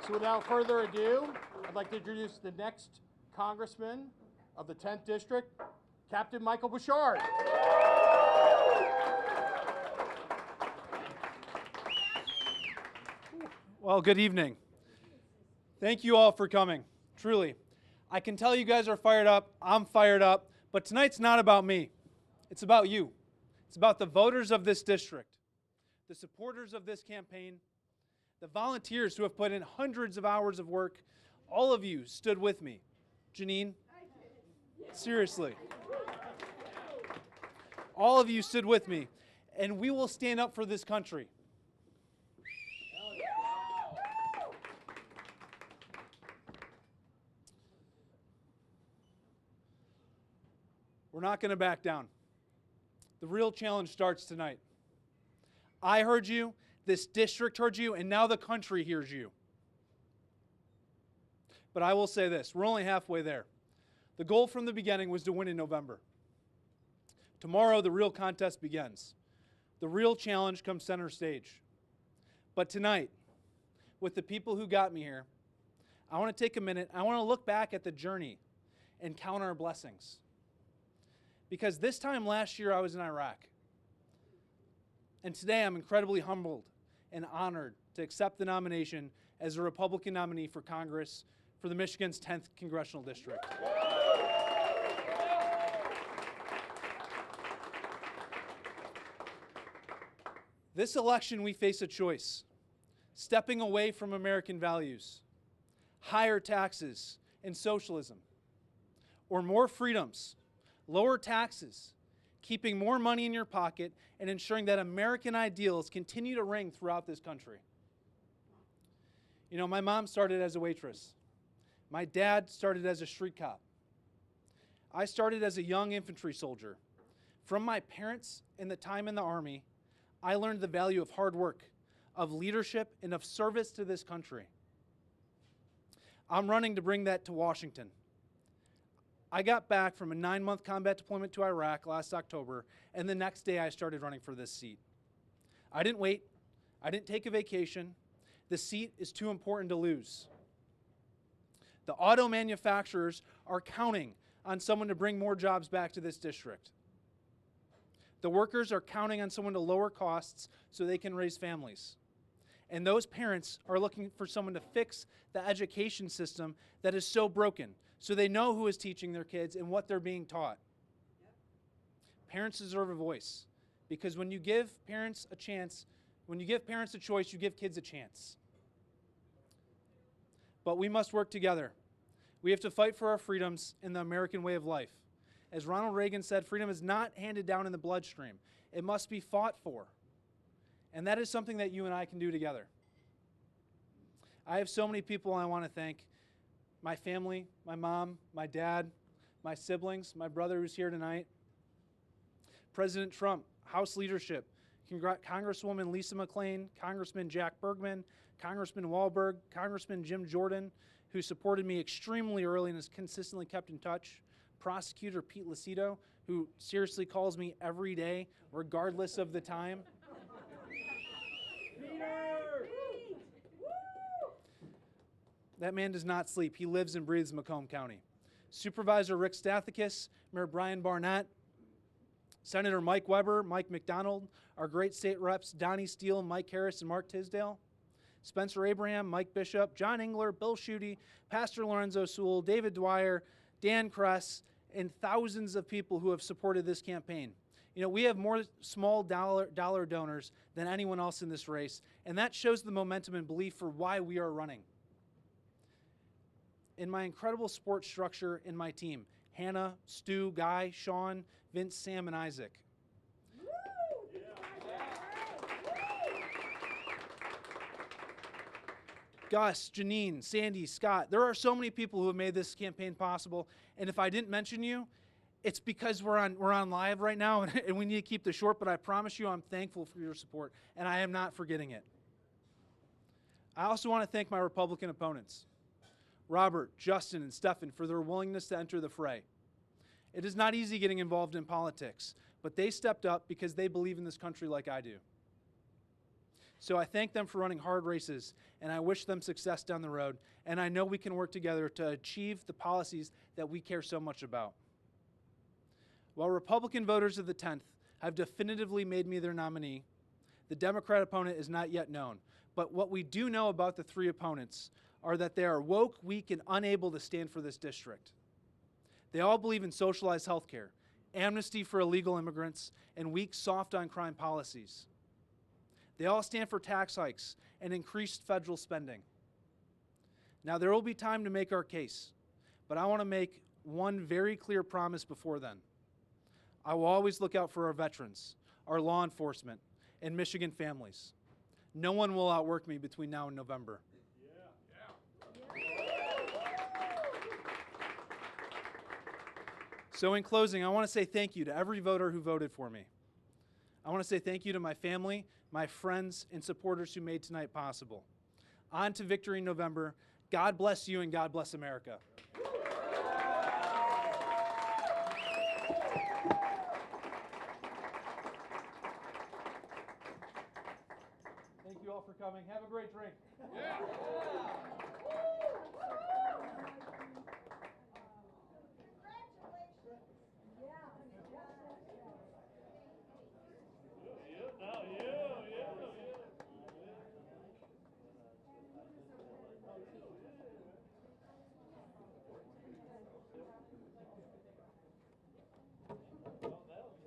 So without further ado, I'd like to introduce the next Congressman of the 10th District, Captain Michael Bouchard. Well, good evening. Thank you all for coming, truly. I can tell you guys are fired up, I'm fired up, but tonight's not about me. It's about you. It's about the voters of this district, the supporters of this campaign, the volunteers who have put in hundreds of hours of work. All of you stood with me. Janine, seriously. All of you stood with me, and we will stand up for this country. We're not going to back down. The real challenge starts tonight. I heard you, this district heard you, and now the country hears you. But I will say this, we're only halfway there. The goal from the beginning was to win in November. Tomorrow, the real contest begins. The real challenge comes center stage. But tonight, with the people who got me here, I want to take a minute, I want to look back at the journey and count our blessings. Because this time last year I was in Iraq. And today I'm incredibly humbled and honored to accept the nomination as a Republican nominee for Congress for the Michigan's 10th Congressional District. This election we face a choice: stepping away from American values, higher taxes and socialism, or more freedoms, lower taxes, keeping more money in your pocket, and ensuring that American ideals continue to ring throughout this country. You know, my mom started as a waitress. My dad started as a street cop. I started as a young infantry soldier. From my parents and the time in the Army, I learned the value of hard work, of leadership, and of service to this country. I'm running to bring that to Washington. I got back from a 9-month combat deployment to Iraq last October, and the next day I started running for this seat. I didn't wait. I didn't take a vacation. The seat is too important to lose. The auto manufacturers are counting on someone to bring more jobs back to this district. The workers are counting on someone to lower costs so they can raise families. And those parents are looking for someone to fix the education system that is so broken, so they know who is teaching their kids and what they're being taught. Parents deserve a voice, because when you give parents a chance, when you give parents a choice, you give kids a chance. But we must work together. We have to fight for our freedoms in the American way of life. As Ronald Reagan said, freedom is not handed down in the bloodstream. It must be fought for. And that is something that you and I can do together. I have so many people I want to thank. My family, my mom, my dad, my siblings, my brother who's here tonight, President Trump, House leadership, Congresswoman Lisa McClain, Congressman Jack Bergman, Congressman Wahlberg, Congressman Jim Jordan, who supported me extremely early and has consistently kept in touch, Prosecutor Pete Lucido, who seriously calls me every day, regardless of the time. That man does not sleep. He lives and breathes Macomb County. Supervisor Rick Stathakis, Mayor Brian Barnett, Senator Mike Weber, Mike McDonald, our great state reps Donnie Steele, Mike Harris, and Mark Tisdale, Spencer Abraham, Mike Bishop, John Engler, Bill Schuette, Pastor Lorenzo Sewell, David Dwyer, Dan Kress, and thousands of people who have supported this campaign. You know, we have more small dollar donors than anyone else in this race, and that shows the momentum and belief for why we are running. In my incredible support structure in my team, Hannah, Stu, Guy, Sean, Vince, Sam, and Isaac. Gus, Janine, Sandy, Scott. There are so many people who have made this campaign possible, and if I didn't mention you, it's because we're on live right now, and we need to keep this short, but I promise you I'm thankful for your support, and I am not forgetting it. I also want to thank my Republican opponents, Robert, Justin, and Stefan, for their willingness to enter the fray. It is not easy getting involved in politics, but they stepped up because they believe in this country like I do. So I thank them for running hard races, and I wish them success down the road, and I know we can work together to achieve the policies that we care so much about. While Republican voters of the 10th have definitively made me their nominee, the Democrat opponent is not yet known. But what we do know about the three opponents are that they are woke, weak, and unable to stand for this district. They all believe in socialized health care, amnesty for illegal immigrants, and weak, soft-on-crime policies. They all stand for tax hikes and increased federal spending. Now, there will be time to make our case, but I want to make one very clear promise before then. I will always look out for our veterans, our law enforcement, and Michigan families. No one will outwork me between now and November. So in closing, I want to say thank you to every voter who voted for me. I want to say thank you to my family, my friends, and supporters who made tonight possible. On to victory in November. God bless you and God bless America. Thank you all for coming. Have a great drink.